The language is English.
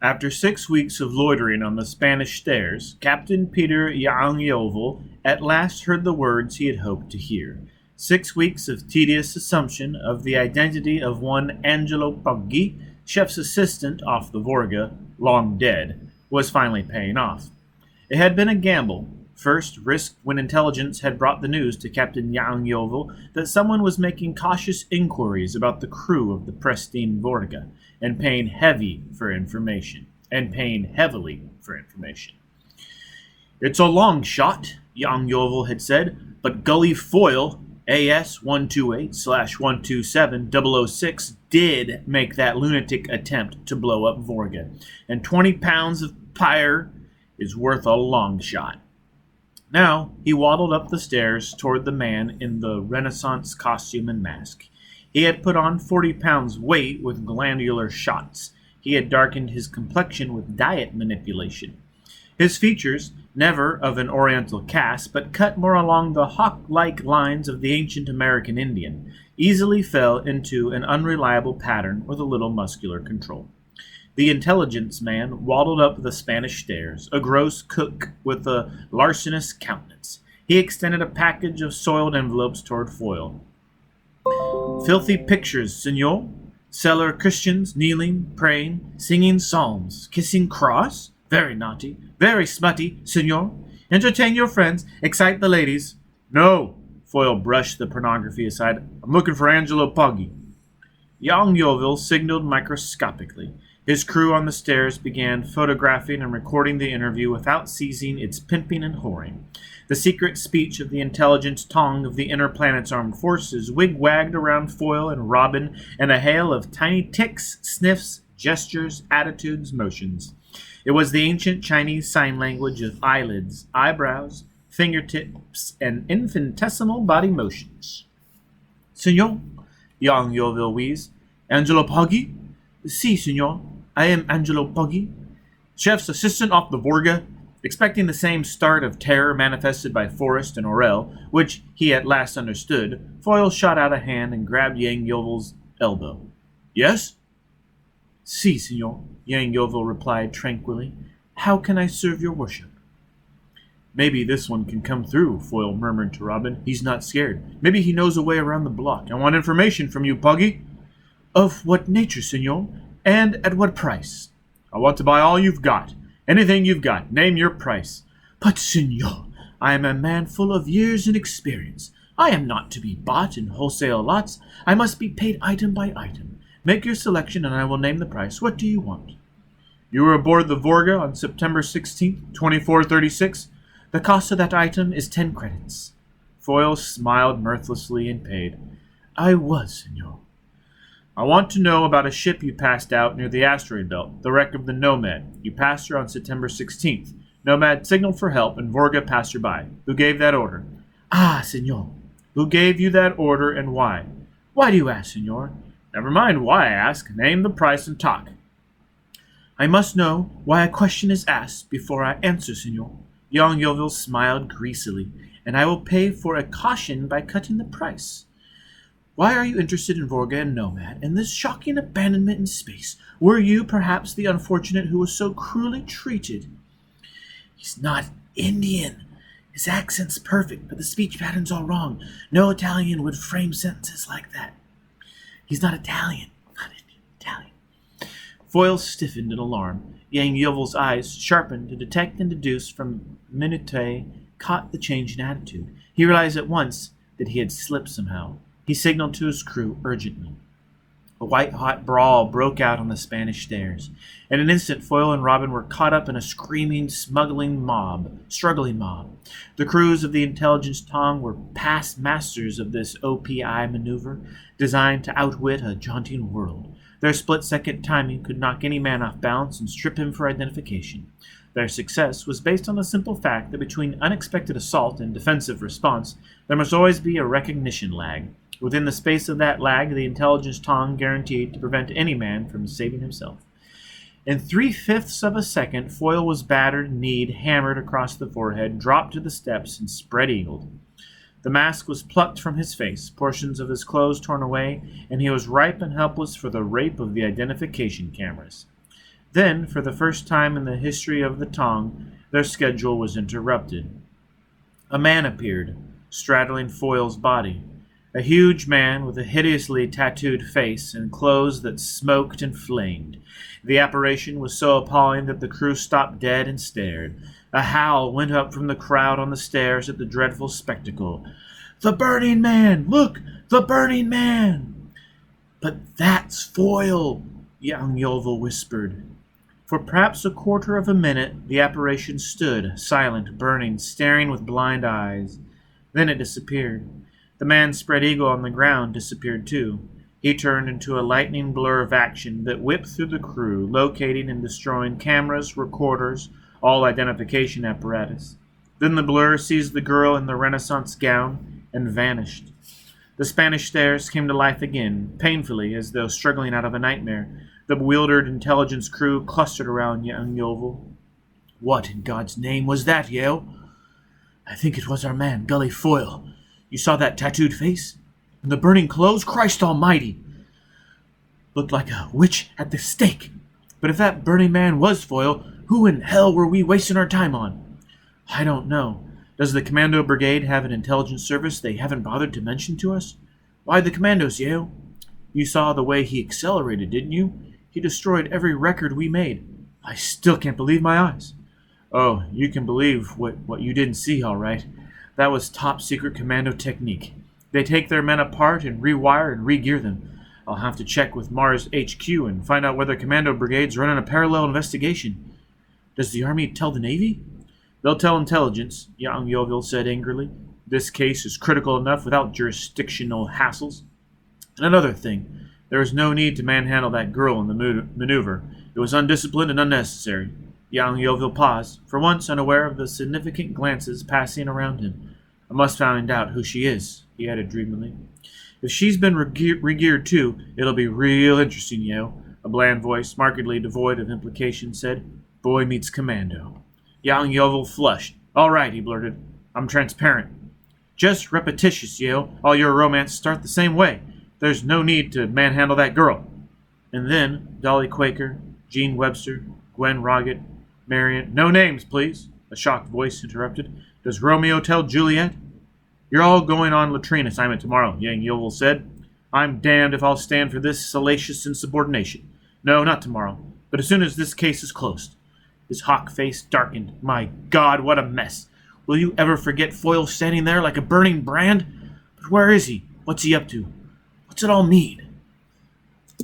After 6 weeks of loitering on the Spanish stairs, Captain Peter Yovel at last heard the words he had hoped to hear. 6 weeks of tedious assumption of the identity of one Angelo Poggi, chef's assistant off the Vorga, long dead, was finally paying off. It had been a gamble, first risked when intelligence had brought the news to Captain Yovel that someone was making cautious inquiries about the crew of the pristine Vorga, and paying heavily for information. It's a long shot, Yovel had said, but Gully Foyle, AS 128/127-006, did make that lunatic attempt to blow up Vorga, and 20 pounds of pyre is worth a long shot. Now he waddled up the stairs toward the man in the Renaissance costume and mask. He had put on 40 pounds weight with glandular shots. He had darkened his complexion with diet manipulation. His features, never of an oriental cast, but cut more along the hawk-like lines of the ancient American Indian, easily fell into an unreliable pattern with a little muscular control. The intelligence man waddled up the Spanish stairs, a gross cook with a larcenous countenance. He extended a package of soiled envelopes toward Foyle. Filthy pictures, senor. Cellar Christians kneeling, praying, singing psalms, kissing cross. Very naughty, very smutty, senor. Entertain your friends, excite the ladies. No, Foyle brushed the pornography aside. I'm looking for Angelo Poggi. Young Yeovil signaled microscopically. His crew on the stairs began photographing and recording the interview without ceasing its pimping and whoring. The secret speech of the intelligence tongue of the inner planet's armed forces wig-wagged around Foyle and Robin in a hail of tiny ticks, sniffs, gestures, attitudes, motions. It was the ancient Chinese sign language of eyelids, eyebrows, fingertips, and infinitesimal body motions. Senor, young Yeovil wheezed. Angelo Poggi? Si, senor. I am Angelo Poggi, chef's assistant off the Vorga. Expecting the same start of terror manifested by Forrest and Orell, which he at last understood, Foyle shot out a hand and grabbed Yang Yovel's elbow. Yes? Si, senor, Yang Yovel replied tranquilly. How can I serve your worship? Maybe this one can come through, Foyle murmured to Robin. He's not scared. Maybe he knows a way around the block. I want information from you, Poggi. Of what nature, senor? And at what price? I want to buy all you've got. Anything you've got. Name your price. But, senor, I am a man full of years and experience. I am not to be bought in wholesale lots. I must be paid item by item. Make your selection and I will name the price. What do you want? You were aboard the Vorga on September 16th, 2436. The cost of that item is 10 credits. Foyle smiled mirthlessly and paid. I was, senor. I want to know about a ship you passed out near the asteroid belt, the wreck of the Nomad. You passed her on September 16th. Nomad signaled for help and Vorga passed her by. Who gave that order? Ah, senor. Who gave you that order and why? Why do you ask, senor? Never mind why I ask. Name the price and talk. I must know why a question is asked before I answer, senor. Young Yeovil smiled greasily, and I will pay for a caution by cutting the price. Why are you interested in Vorga and Nomad, and this shocking abandonment in space? Were you, perhaps, the unfortunate who was so cruelly treated? He's not Indian. His accent's perfect, but the speech pattern's all wrong. No Italian would frame sentences like that. He's not Italian. Not Indian. Italian. Foyle stiffened in alarm. Yang Yovel's eyes sharpened to detect and deduce from minutiae caught the change in attitude. He realized at once that he had slipped somehow. He signaled to his crew urgently. A white-hot brawl broke out on the Spanish stairs. In an instant, Foyle and Robin were caught up in a screaming, struggling mob. The crews of the intelligence tong were past masters of this OPI maneuver, designed to outwit a jaunting world. Their split-second timing could knock any man off balance and strip him for identification. Their success was based on the simple fact that between unexpected assault and defensive response, there must always be a recognition lag. Within the space of that lag, the intelligence tong guaranteed to prevent any man from saving himself. In 3/5 of a second, Foyle was battered, kneed, hammered across the forehead, dropped to the steps, and spread-eagled. The mask was plucked from his face, portions of his clothes torn away, and he was ripe and helpless for the rape of the identification cameras. Then, for the first time in the history of the Tong, their schedule was interrupted. A man appeared, straddling Foyle's body. A huge man with a hideously tattooed face and clothes that smoked and flamed. The apparition was so appalling that the crew stopped dead and stared. A howl went up from the crowd on the stairs at the dreadful spectacle. "The Burning Man! Look! The Burning Man!" "But that's Foyle," young Yeovil whispered. For perhaps a quarter of a minute the apparition stood, silent, burning, staring with blind eyes. Then it disappeared. The man spread eagle on the ground disappeared too. He turned into a lightning blur of action that whipped through the crew, locating and destroying cameras, recorders, all identification apparatus. Then the blur seized the girl in the Renaissance gown and vanished. The Spanish stairs came to life again, painfully, as though struggling out of a nightmare. The bewildered intelligence crew clustered around young Yeovil. "What in God's name was that, Yale?" "I think it was our man, Gully Foyle. You saw that tattooed face? And the burning clothes? Christ almighty! Looked like a witch at the stake. But if that burning man was Foyle, who in hell were we wasting our time on?" "I don't know. Does the Commando Brigade have an intelligence service they haven't bothered to mention to us?" "Why the Commandos, Yale? You saw the way he accelerated, didn't you? He destroyed every record we made. I still can't believe my eyes." "Oh, you can believe what you didn't see, all right. That was top-secret commando technique. They take their men apart and rewire and re-gear them. I'll have to check with Mars HQ and find out whether Commando Brigade's running a parallel investigation." "Does the Army tell the Navy?" "They'll tell intelligence," young Yeovil said angrily. "This case is critical enough without jurisdictional hassles. And another thing, there was no need to manhandle that girl in the maneuver. It was undisciplined and unnecessary." Young Yeovil paused, for once unaware of the significant glances passing around him. "I must find out who she is," he added dreamily. "If she's been re-geared too, it'll be real interesting, Yale." A bland voice, markedly devoid of implication, said, "Boy meets commando." Young Yeovil flushed. "All right," he blurted. "I'm transparent. Just repetitious, Yale. All your romance start the same way. There's no need to manhandle that girl." And then Dolly Quaker, Jean Webster, Gwen Roggett, Marion— "No names, please," a shocked voice interrupted. "Does Romeo tell Juliet?" "You're all going on latrine assignment tomorrow," young Yeovil said. "I'm damned if I'll stand for this salacious insubordination. No, not tomorrow, but as soon as this case is closed." His hawk face darkened. "My God, what a mess! Will you ever forget Foyle standing there like a burning brand? But where is he? What's he up to? What's it all mean?"